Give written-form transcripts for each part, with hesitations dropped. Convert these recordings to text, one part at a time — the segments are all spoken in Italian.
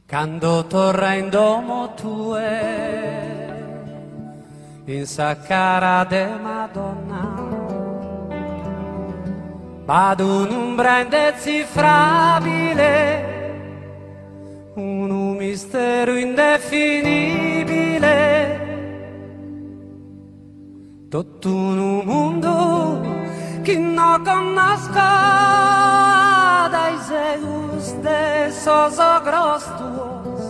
Quando torra in domo tue, in sa cara de Madonna, vado un'ombra indecifrabile, un mistero indefinibile, tutto un mondo che non conosco, dai Zeus de esos ogros tuos,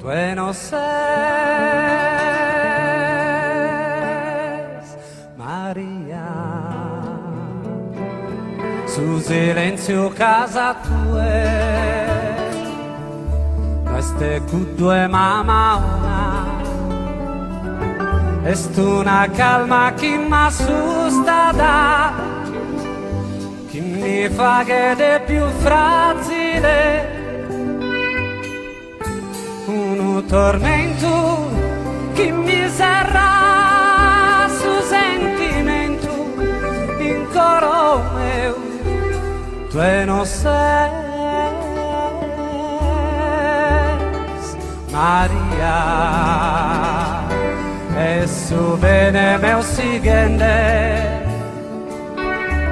tu no ses Maria, su silenzio casa tue, queste due mamma est una calma che m'assusta da, che mi fa che è più fragile, un tormento che mi serra su sentimento in coro meu, tu non sei Maria. E su bene meu siguiente,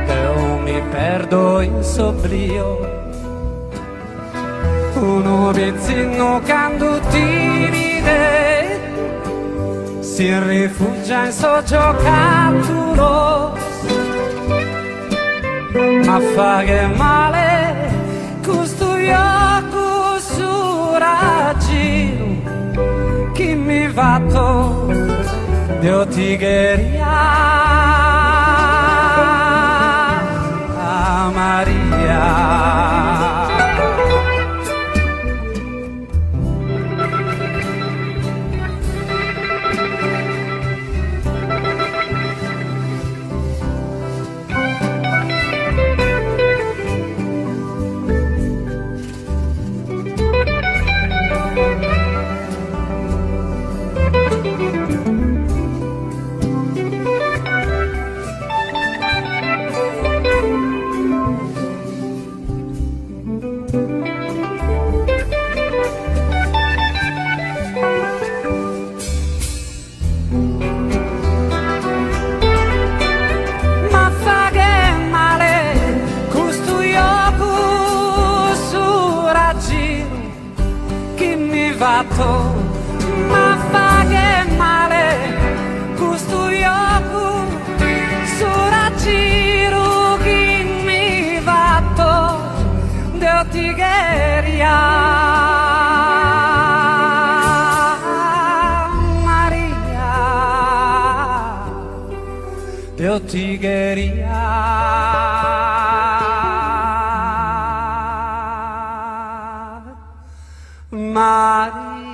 eu mi perdo in soblio, uno vizzino quando timide, si rifugia in so giocattolo, ma fa che male, questo io su raggiro, chi mi vatto Dio tigheria a Maria. Ma fa che male questo ioco su raggiro che mi vatto Dio tigheria Maria, Dio tigheria Maria.